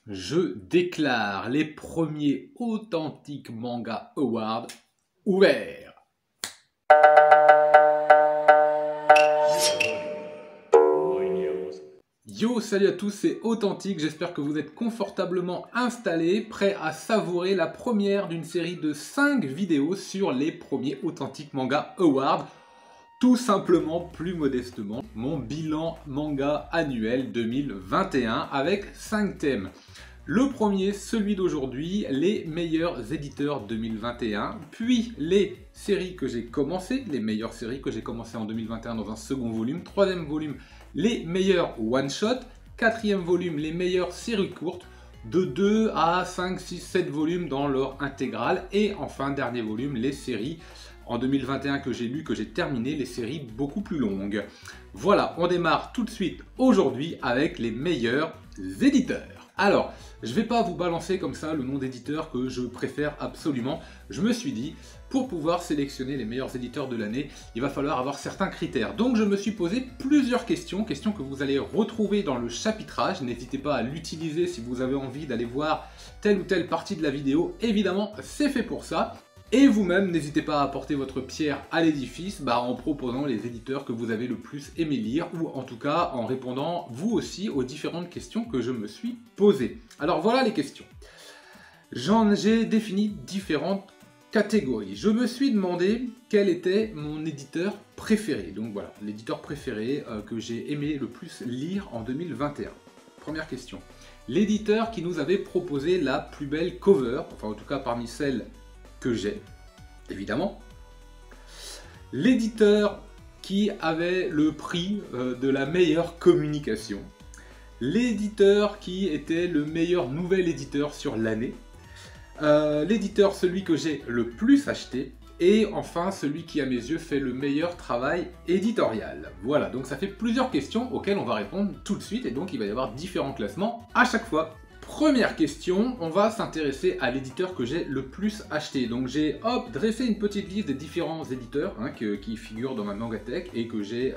Je déclare les premiers Authentic Manga Awards ouverts. Yo, salut à tous, c'est Authentic, j'espère que vous êtes confortablement installés, prêts à savourer la première d'une série de 5 vidéos sur les premiers Authentic Manga Awards. Tout simplement, plus modestement, mon bilan manga annuel 2021 avec 5 thèmes. Le premier, celui d'aujourd'hui, les meilleurs éditeurs 2021, puis les séries que j'ai commencées, les meilleures séries que j'ai commencées en 2021 dans un second volume, troisième volume, les meilleurs one-shot, quatrième volume, les meilleures séries courtes, de 2 à 5, 6, 7 volumes dans leur intégrale, et enfin, dernier volume, les séries en 2021 que j'ai lu, que j'ai terminé, les séries beaucoup plus longues. Voilà, on démarre tout de suite aujourd'hui avec les meilleurs éditeurs. Alors, je ne vais pas vous balancer comme ça le nom d'éditeur que je préfère absolument. Je me suis dit, pour pouvoir sélectionner les meilleurs éditeurs de l'année, il va falloir avoir certains critères. Donc je me suis posé plusieurs questions que vous allez retrouver dans le chapitrage. N'hésitez pas à l'utiliser si vous avez envie d'aller voir telle ou telle partie de la vidéo. Évidemment, c'est fait pour ça. Et vous-même, n'hésitez pas à apporter votre pierre à l'édifice en proposant les éditeurs que vous avez le plus aimé lire, ou en tout cas en répondant vous aussi aux différentes questions que je me suis posées. Alors voilà les questions. J'ai défini différentes catégories. Je me suis demandé quel était mon éditeur préféré. Donc voilà, l'éditeur préféré que j'ai aimé le plus lire en 2021. Première question. L'éditeur qui nous avait proposé la plus belle cover, enfin en tout cas parmi celles que j'ai, évidemment. L'éditeur qui avait le prix de la meilleure communication. L'éditeur qui était le meilleur nouvel éditeur sur l'année. L'éditeur, celui que j'ai le plus acheté. Et enfin, celui qui, à mes yeux, fait le meilleur travail éditorial. Voilà, donc ça fait plusieurs questions auxquelles on va répondre tout de suite. Et donc, il va y avoir différents classements à chaque fois. Première question, on va s'intéresser à l'éditeur que j'ai le plus acheté. Donc j'ai dressé une petite liste des différents éditeurs qui figurent dans ma Mangatech et que j'ai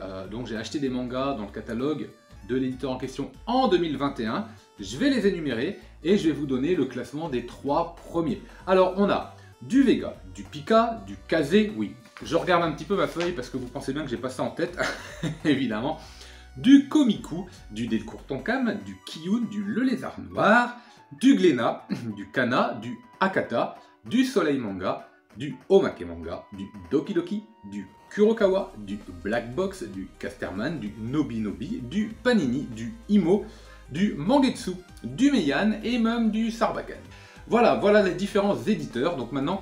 acheté des mangas dans le catalogue de l'éditeur en question en 2021. Je vais les énumérer et je vais vous donner le classement des 3 premiers. Alors on a du Vega, du Pika, du Kazé, oui. Je regarde un petit peu ma feuille parce que vous pensez bien que j'ai pas ça en tête, évidemment. Du Komiku, du Delcourt Tonkam, du Kiyun, du Le Lézard Noir, du Glénat, du Kana, du Akata, du Soleil Manga, du Omake Manga, du Doki Doki, du Kurokawa, du Black Box, du Casterman, du Nobi Nobi, du Panini, du Imo, du Mangetsu, du Meian et même du Sarbacane. Voilà les différents éditeurs. Donc maintenant,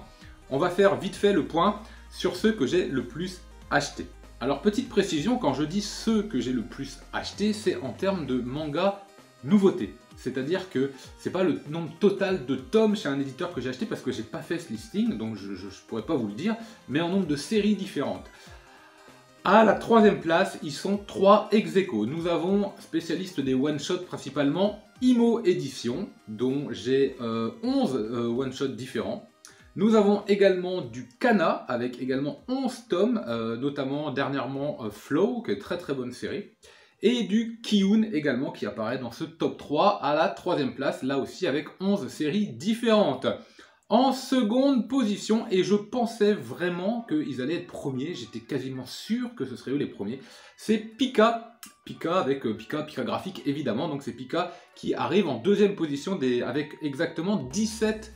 on va faire vite fait le point sur ceux que j'ai le plus acheté. Alors petite précision, quand je dis ceux que j'ai le plus acheté, c'est en termes de manga nouveautés. C'est-à-dire que c'est pas le nombre total de tomes chez un éditeur que j'ai acheté parce que j'ai pas fait ce listing, donc je pourrais pas vous le dire, mais en nombre de séries différentes. À la 3e place, ils sont 3 ex-aequo. Nous avons, spécialistes des one-shots principalement, Imo Édition, dont j'ai 11 one-shots différents. Nous avons également du Kana, avec également 11 tomes, notamment dernièrement Flow, qui est très très bonne série. Et du Kiyun également, qui apparaît dans ce top 3 à la 3e place, là aussi avec 11 séries différentes. En seconde position, et je pensais vraiment qu'ils allaient être premiers, j'étais quasiment sûr que ce serait eux les premiers, c'est Pika. Pika avec Pika graphique évidemment, donc c'est Pika qui arrive en 2e position avec exactement 17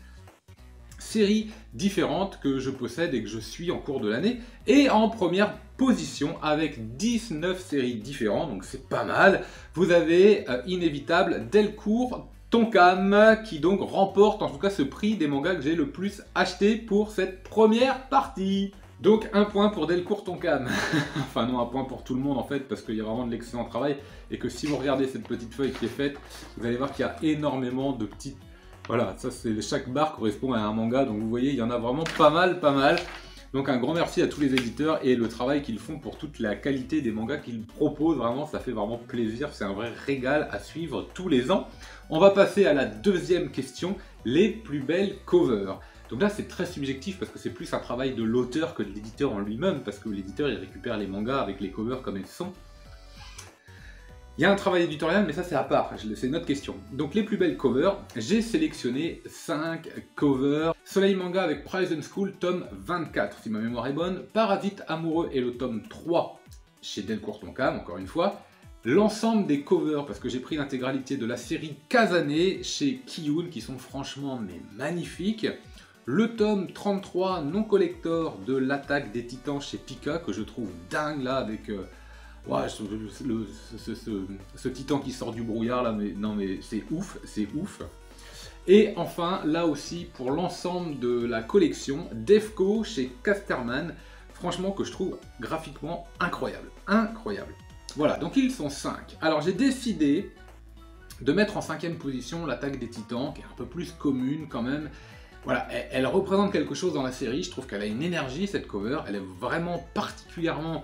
séries différentes que je possède et que je suis en cours de l'année, et en première position avec 19 séries différentes, donc c'est pas mal. Vous avez inévitable Delcourt Tonkam qui donc remporte en tout cas ce prix des mangas que j'ai le plus acheté pour cette première partie. Donc un point pour Delcourt Tonkam, enfin non, un point pour tout le monde en fait, parce qu'il y a vraiment de l'excellent travail, et que si vous regardez cette petite feuille qui est faite, vous allez voir qu'il y a énormément de petites... Voilà, ça c'est chaque barre correspond à un manga, donc vous voyez, il y en a vraiment pas mal. Donc un grand merci à tous les éditeurs et le travail qu'ils font pour toute la qualité des mangas qu'ils proposent, vraiment, ça fait vraiment plaisir, c'est un vrai régal à suivre tous les ans. On va passer à la 2e question, les plus belles covers. Donc là c'est très subjectif parce que c'est plus un travail de l'auteur que de l'éditeur en lui-même, parce que l'éditeur il récupère les mangas avec les covers comme elles sont. Il y a un travail éditorial, mais ça c'est à part, c'est une autre question. Donc les plus belles covers, j'ai sélectionné 5 covers. Soleil Manga avec Prison School, tome 24, si ma mémoire est bonne. Parasite Amoureux et le tome 3 chez Delcourt Tonkam, encore une fois. L'ensemble des covers, parce que j'ai pris l'intégralité de la série Kazane chez Kiyun, qui sont franchement mais magnifiques. Le tome 33 non collector de l'Attaque des Titans chez Pika, que je trouve dingue là, avec ouais, ce titan qui sort du brouillard là, mais non mais c'est ouf, c'est ouf. Et enfin, là aussi, pour l'ensemble de la collection, Defco chez Casterman, franchement que je trouve graphiquement incroyable, incroyable. Voilà, donc ils sont 5. Alors j'ai décidé de mettre en 5e position l'Attaque des Titans, qui est un peu plus commune quand même. Voilà, elle représente quelque chose dans la série, je trouve qu'elle a une énergie cette cover, elle est vraiment particulièrement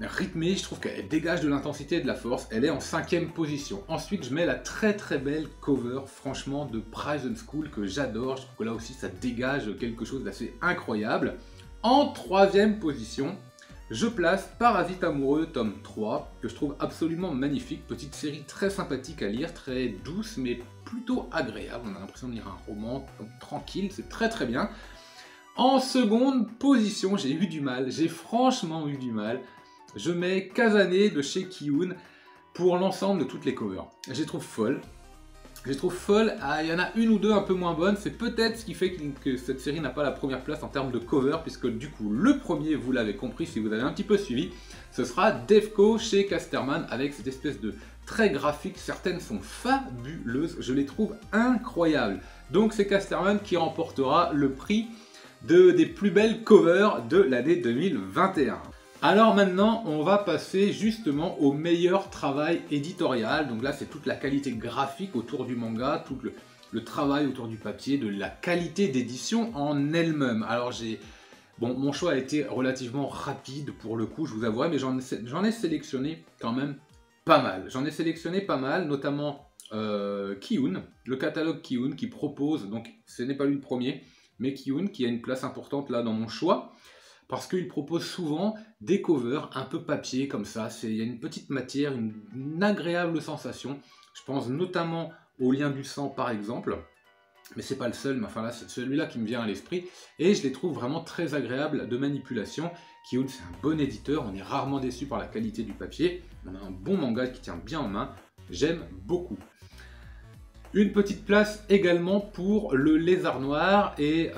rythmée, je trouve qu'elle dégage de l'intensité et de la force, elle est en 5e position. Ensuite je mets la très très belle cover franchement de Prison School que j'adore, je trouve que là aussi ça dégage quelque chose d'assez incroyable. En 3e position, je place Parasite Amoureux tome 3, que je trouve absolument magnifique, petite série très sympathique à lire, très douce mais plutôt agréable, on a l'impression de lire un roman tranquille, c'est très très bien. En seconde position, j'ai eu du mal, j'ai franchement eu du mal, je mets Kazane de chez Kiyun pour l'ensemble de toutes les covers. Je les trouve folles. Je les trouve folles, il y en a une ou deux un peu moins bonnes, c'est peut-être ce qui fait que cette série n'a pas la première place en termes de cover, puisque du coup le premier, vous l'avez compris si vous avez un petit peu suivi, ce sera Defco chez Casterman avec cette espèce de traits graphiques, certaines sont fabuleuses, je les trouve incroyables. Donc c'est Casterman qui remportera le prix des plus belles covers de l'année 2021. Alors maintenant, on va passer justement au meilleur travail éditorial. Donc là, c'est toute la qualité graphique autour du manga, tout le travail autour du papier, de la qualité d'édition en elle-même. Alors bon, mon choix a été relativement rapide pour le coup, je vous avouerai, mais j'en ai sélectionné quand même pas mal. J'en ai sélectionné pas mal, notamment Kiyun, le catalogue Kiyun qui propose, donc ce n'est pas lui le premier, mais Kiyun qui a une place importante là dans mon choix. Parce qu'il propose souvent des covers un peu papier comme ça, il y a une petite matière, une agréable sensation. Je pense notamment au Lien du sang par exemple, mais c'est pas le seul, mais enfin là c'est celui-là qui me vient à l'esprit. Et je les trouve vraiment très agréables de manipulation. Kiyun c'est un bon éditeur, on est rarement déçu par la qualité du papier. On a un bon manga qui tient bien en main, j'aime beaucoup. Une petite place également pour le Lézard Noir et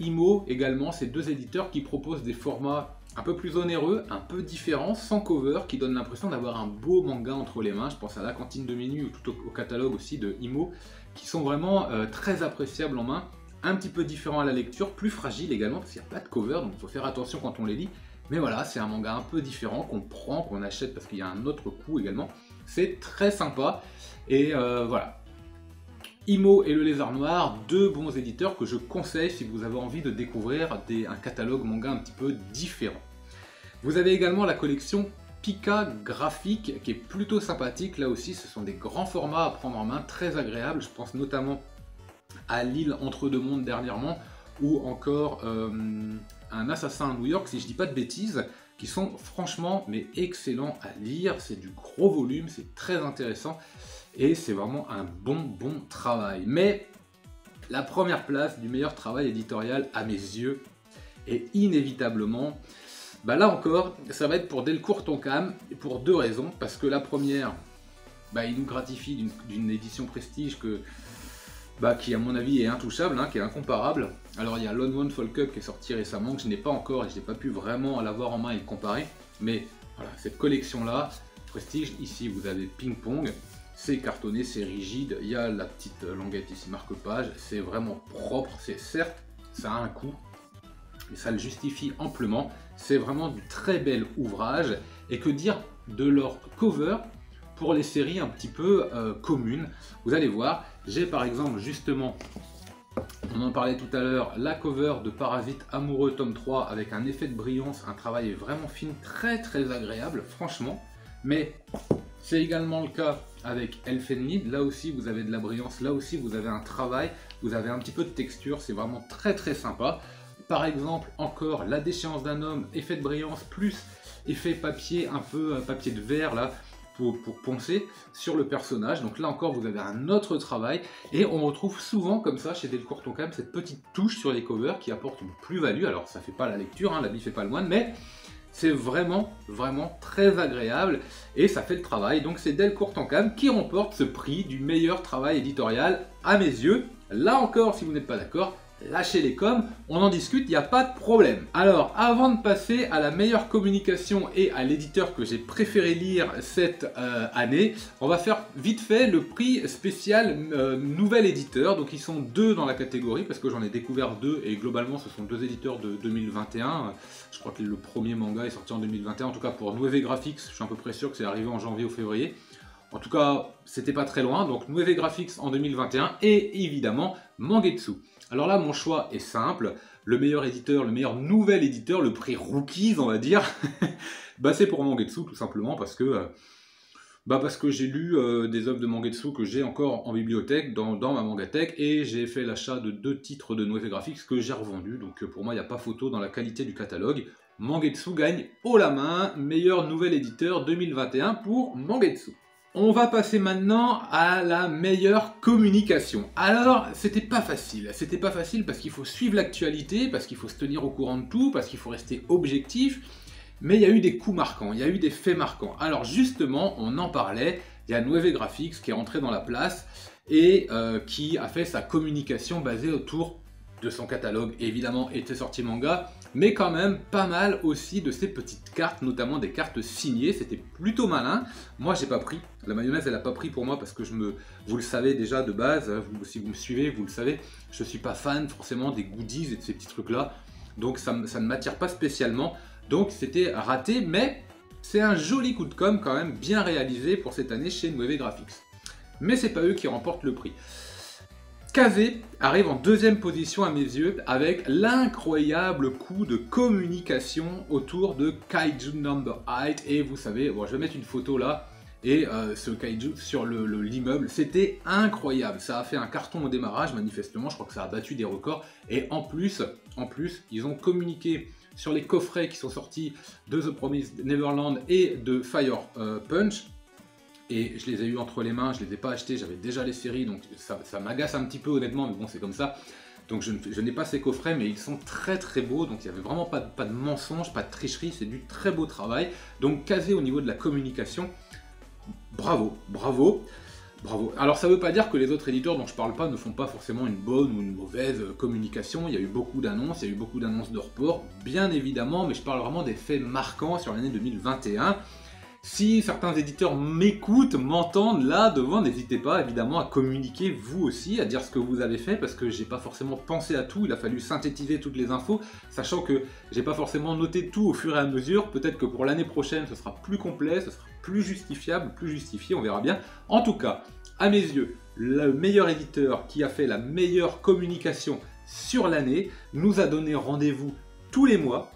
Imo également, ces deux éditeurs qui proposent des formats un peu plus onéreux, un peu différents, sans cover, qui donnent l'impression d'avoir un beau manga entre les mains. Je pense à La Cantine de Minuit ou tout au catalogue aussi de Imo, qui sont vraiment très appréciables en main, un petit peu différents à la lecture, plus fragiles également, parce qu'il n'y a pas de cover, donc il faut faire attention quand on les lit. Mais voilà, c'est un manga un peu différent qu'on prend, qu'on achète parce qu'il y a un autre coût également. C'est très sympa. Et voilà. Imo et le Lézard Noir, deux bons éditeurs que je conseille si vous avez envie de découvrir un catalogue manga un petit peu différent. Vous avez également la collection Pika graphique qui est plutôt sympathique. Là aussi, ce sont des grands formats à prendre en main, très agréables. Je pense notamment à L'île entre deux mondes dernièrement, ou encore Un assassin à New York, si je dis pas de bêtises, qui sont franchement mais excellents à lire. C'est du gros volume, c'est très intéressant. Et c'est vraiment un bon travail. Mais la première place du meilleur travail éditorial à mes yeux est inévitablement, là encore, ça va être pour Delcourt Tonkam, pour deux raisons. Parce que la première, il nous gratifie d'une édition prestige qui à mon avis est intouchable, qui est incomparable. Alors il y a Lone One Folk Up qui est sorti récemment, que je n'ai pas encore et je n'ai pas pu vraiment l'avoir en main et le comparer. Mais voilà, cette collection-là, prestige, ici vous avez Ping Pong. C'est cartonné, c'est rigide, il y a la petite languette ici marque-page, c'est vraiment propre, c'est certes, ça a un coût, mais ça le justifie amplement. C'est vraiment du très bel ouvrage, et que dire de leur cover pour les séries un petit peu communes. Vous allez voir, j'ai par exemple justement, on en parlait tout à l'heure, la cover de Parasite Amoureux tome 3 avec un effet de brillance, un travail vraiment fin, très agréable, franchement, mais c'est également le cas avec Elfenlied, là aussi vous avez de la brillance, là aussi vous avez un travail, vous avez un petit peu de texture, c'est vraiment très sympa. Par exemple, encore La déchéance d'un homme, effet de brillance, plus effet papier, un peu papier de verre là, pour poncer sur le personnage. Donc là encore, vous avez un autre travail. Et on retrouve souvent comme ça chez Delcourt Tonkam cette petite touche sur les covers qui apporte une plus-value. Alors ça fait pas la lecture, hein, l'habit fait pas le moine, mais c'est vraiment, vraiment très agréable et ça fait le travail. Donc c'est Delcourt Tonkam qui remporte ce prix du meilleur travail éditorial à mes yeux. Là encore, si vous n'êtes pas d'accord, lâchez les coms, on en discute, il n'y a pas de problème. Alors, avant de passer à la meilleure communication et à l'éditeur que j'ai préféré lire cette année, on va faire vite fait le prix spécial nouvel éditeur. Donc ils sont deux dans la catégorie, parce que j'en ai découvert deux, et globalement ce sont deux éditeurs de 2021. Je crois que le premier manga est sorti en 2021, en tout cas pour Nueve Graphics, je suis à peu près sûr que c'est arrivé en janvier ou février. En tout cas, c'était pas très loin, donc Nueve Graphics en 2021, et évidemment Mangetsu. Alors là, mon choix est simple, le meilleur éditeur, le meilleur nouvel éditeur, le prix Rookies, on va dire, bah c'est pour Mangetsu, tout simplement, parce que j'ai lu des œuvres de Mangetsu que j'ai encore en bibliothèque, dans ma mangathèque, et j'ai fait l'achat de 2 titres de Nueve Graphics que j'ai revendus, donc pour moi, il n'y a pas photo dans la qualité du catalogue. Mangetsu gagne haut la main, meilleur nouvel éditeur 2021 pour Mangetsu. On va passer maintenant à la meilleure communication. Alors, c'était pas facile parce qu'il faut suivre l'actualité, parce qu'il faut se tenir au courant de tout, parce qu'il faut rester objectif, mais il y a eu des coups marquants, il y a eu des faits marquants. Alors justement, on en parlait, il y a Nueve Graphics qui est rentré dans la place et qui a fait sa communication basée autour de son catalogue. Évidemment, était sorti manga, mais quand même pas mal aussi de ces petites cartes, notamment des cartes signées, c'était plutôt malin. Moi j'ai pas pris, la mayonnaise elle a pas pris pour moi parce que vous le savez déjà de base, si vous me suivez, vous le savez, je suis pas fan forcément des goodies et de ces petits trucs là, donc ça ne m'attire pas spécialement, donc c'était raté, mais c'est un joli coup de com quand même bien réalisé pour cette année chez Nueve Graphics. Mais c'est pas eux qui remportent le prix. Kaze arrive en deuxième position à mes yeux avec l'incroyable coup de communication autour de Kaiju Number 8. Et vous savez, bon, je vais mettre une photo là, et ce Kaiju sur l'immeuble, c'était incroyable. Ça a fait un carton au démarrage manifestement, je crois que ça a battu des records. Et en plus, ils ont communiqué sur les coffrets qui sont sortis de The Promised Neverland et de Fire Punch. Et je les ai eu entre les mains, je les ai pas achetés, j'avais déjà les séries, donc ça m'agace un petit peu honnêtement, mais bon c'est comme ça. Donc je n'ai pas ces coffrets, mais ils sont très très beaux, donc il n'y avait vraiment pas de mensonge, pas de tricherie, c'est du très beau travail. Donc Kaze au niveau de la communication, bravo, bravo, bravo. Alors ça ne veut pas dire que les autres éditeurs dont je parle pas ne font pas forcément une bonne ou une mauvaise communication, il y a eu beaucoup d'annonces, il y a eu beaucoup d'annonces de report, bien évidemment, mais je parle vraiment des faits marquants sur l'année 2021. Si certains éditeurs m'écoutent, m'entendent là devant, n'hésitez pas évidemment à communiquer vous aussi, à dire ce que vous avez fait, parce que j'ai pas forcément pensé à tout, il a fallu synthétiser toutes les infos, sachant que j'ai pas forcément noté tout au fur et à mesure, peut-être que pour l'année prochaine ce sera plus complet, ce sera plus justifiable, plus justifié, on verra bien. En tout cas, à mes yeux, le meilleur éditeur qui a fait la meilleure communication sur l'année nous a donné rendez-vous tous les mois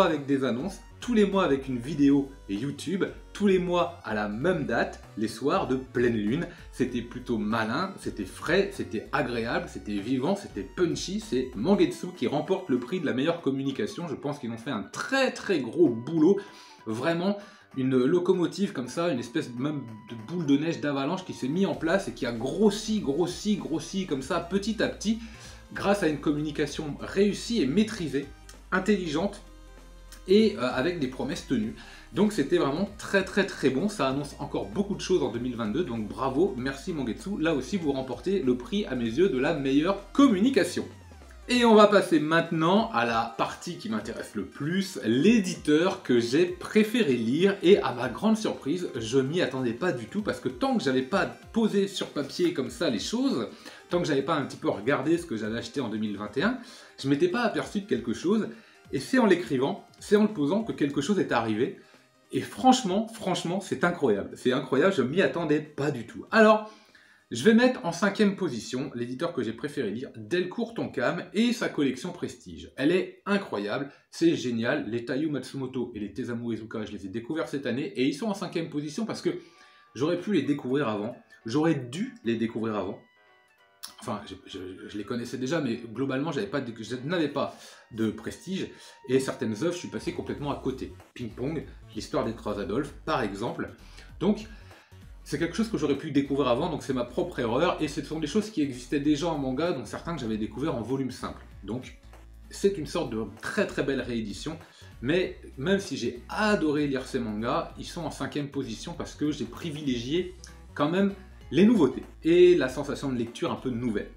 avec des annonces, tous les mois avec une vidéo YouTube, tous les mois à la même date, les soirs de pleine lune. C'était plutôt malin, c'était frais, c'était agréable, c'était vivant, c'était punchy. C'est Mangetsu qui remporte le prix de la meilleure communication. Je pense qu'ils ont fait un très très gros boulot. Vraiment une locomotive comme ça, une espèce même de boule de neige d'avalanche qui s'est mis en place et qui a grossi comme ça petit à petit grâce à une communication réussie et maîtrisée, intelligente, et avec des promesses tenues. Donc c'était vraiment très bon, ça annonce encore beaucoup de choses en 2022, donc bravo, merci Mangetsu, là aussi vous remportez le prix à mes yeux de la meilleure communication. Et on va passer maintenant à la partie qui m'intéresse le plus, l'éditeur que j'ai préféré lire, et à ma grande surprise, je m'y attendais pas du tout, parce que tant que j'avais pas posé sur papier comme ça les choses, tant que j'avais pas un petit peu regardé ce que j'avais acheté en 2021, je m'étais pas aperçu de quelque chose. Et c'est en l'écrivant, c'est en le posant que quelque chose est arrivé. Et franchement, c'est incroyable. C'est incroyable, je m'y attendais pas du tout. Alors, je vais mettre en 5e position l'éditeur que j'ai préféré lire, Delcourt Tonkam et sa collection Prestige. Elle est incroyable, c'est génial. Les Taiyo Matsumoto et les Tesamu Ezuka, je les ai découverts cette année. Et ils sont en 5e position parce que j'aurais pu les découvrir avant. J'aurais dû les découvrir avant. Enfin, je les connaissais déjà, mais globalement, je n'avais pas de prestige, et certaines œuvres, je suis passé complètement à côté. Ping Pong, l'histoire des Trois Adolphes, par exemple. Donc, c'est quelque chose que j'aurais pu découvrir avant, donc c'est ma propre erreur, et ce sont des choses qui existaient déjà en manga, dont certains que j'avais découvert en volume simple. Donc, c'est une sorte de très très belle réédition, mais même si j'ai adoré lire ces mangas, ils sont en 5e position parce que j'ai privilégié quand même les nouveautés et la sensation de lecture un peu nouvelle.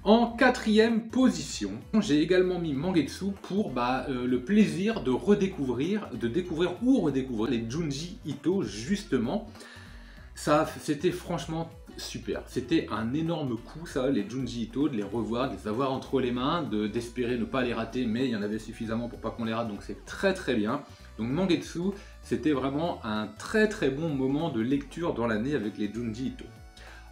En 4e position, j'ai également mis Mangetsu pour le plaisir de découvrir ou redécouvrir les Junji Ito justement. Ça, c'était franchement super. C'était un énorme coup, ça, les Junji Ito, de les revoir, de les avoir entre les mains, d'espérer ne pas les rater, mais il y en avait suffisamment pour pas qu'on les rate, donc c'est très très bien. Donc Mangetsu, c'était vraiment un très très bon moment de lecture dans l'année avec les Junji Ito.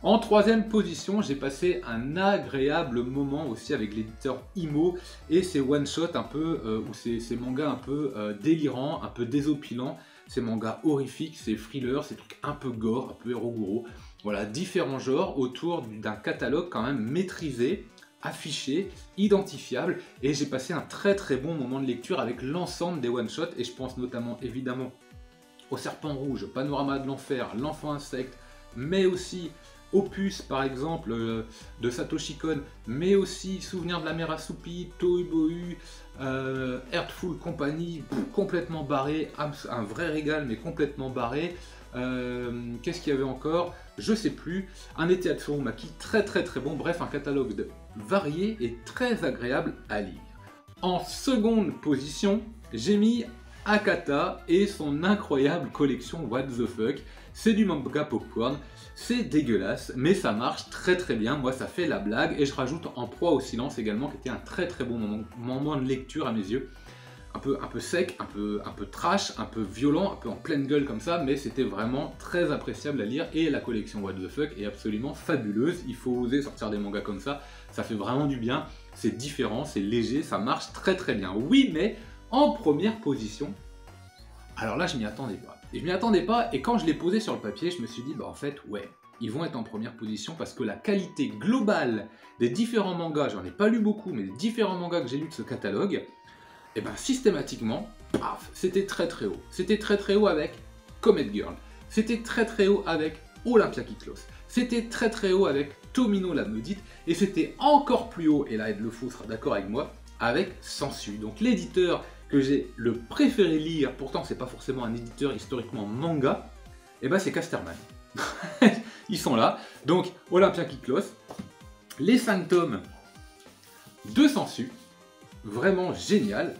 En 3e position, j'ai passé un agréable moment aussi avec l'éditeur Imo et ses one-shots un peu, ou ces mangas un peu délirants, un peu désopilants, ces mangas horrifiques, ces thrillers, ces trucs un peu gore, un peu Eroguro. Voilà, différents genres autour d'un catalogue quand même maîtrisé, affiché, identifiable, et j'ai passé un très très bon moment de lecture avec l'ensemble des one-shots, et je pense notamment évidemment au Serpent Rouge, Panorama de l'Enfer, L'Enfant Insecte, mais aussi Opus par exemple de Satoshi Kon, mais aussi Souvenir de la mer assoupie, Tohubohu, Heartful Company, complètement barré, un vrai régal mais complètement barré. Qu'est-ce qu'il y avait encore? Je sais plus. Un été à Tsurumaki, très très très bon, bref un catalogue varié et très agréable à lire. En seconde position, j'ai mis Akata et son incroyable collection What the Fuck. C'est du manga popcorn, c'est dégueulasse, mais ça marche très très bien, moi ça fait la blague, et je rajoute En proie au silence également, qui était un très très bon moment de lecture à mes yeux. Un peu sec, un peu trash, un peu violent, un peu en pleine gueule comme ça, mais c'était vraiment très appréciable à lire, et la collection What the Fuck est absolument fabuleuse, il faut oser sortir des mangas comme ça fait vraiment du bien, c'est différent, c'est léger, ça marche très très bien. Oui, mais en première position, alors là je m'y attendais pas. Et je m'y attendais pas, et quand je l'ai posé sur le papier, je me suis dit, bah en fait, ouais, ils vont être en première position parce que la qualité globale des différents mangas, j'en ai pas lu beaucoup, mais des différents mangas que j'ai lus de ce catalogue, et ben systématiquement, paf, c'était très très haut. C'était très très haut avec Comet Girl, c'était très très haut avec Olympia Kitlos, c'était très très haut avec Tomino la Maudite, et c'était encore plus haut, et là Ed Le Fou sera d'accord avec moi, avec Sensu. Donc l'éditeur que j'ai le préféré lire, pourtant c'est pas forcément un éditeur historiquement manga, et ben c'est Casterman. Ils sont là, donc Olympia Kitlos, les 5 tomes de Sensu, vraiment génial.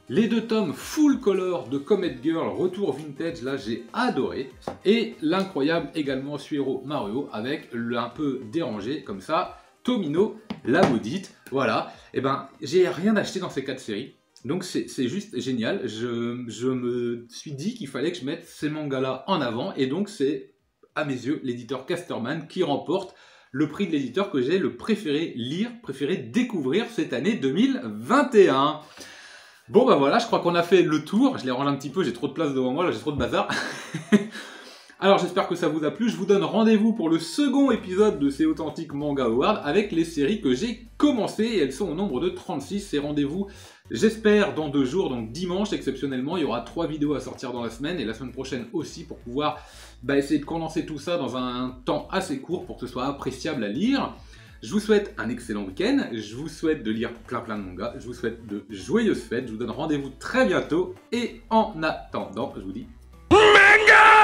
Les 2 tomes full color de Comet Girl, retour vintage, là j'ai adoré. Et l'incroyable également Suero Maruo avec le un peu dérangé comme ça, Tomino la Maudite. Voilà, et ben j'ai rien acheté dans ces 4 séries. Donc c'est juste génial, je me suis dit qu'il fallait que je mette ces mangas-là en avant, et donc c'est, à mes yeux, l'éditeur Casterman qui remporte le prix de l'éditeur que j'ai le préféré lire, préféré découvrir cette année 2021. Bon bah voilà, je crois qu'on a fait le tour, je les range un petit peu, j'ai trop de place devant moi, là j'ai trop de bazar. Alors j'espère que ça vous a plu, je vous donne rendez-vous pour le second épisode de ces authentiques Manga Awards avec les séries que j'ai commencées, et elles sont au nombre de 36, ces rendez-vous j'espère dans 2 jours, donc dimanche exceptionnellement, il y aura 3 vidéos à sortir dans la semaine, et la semaine prochaine aussi, pour pouvoir essayer de condenser tout ça dans un temps assez court pour que ce soit appréciable à lire. Je vous souhaite un excellent week-end, je vous souhaite de lire plein de mangas, je vous souhaite de joyeuses fêtes, je vous donne rendez-vous très bientôt, et en attendant, je vous dis... Manga!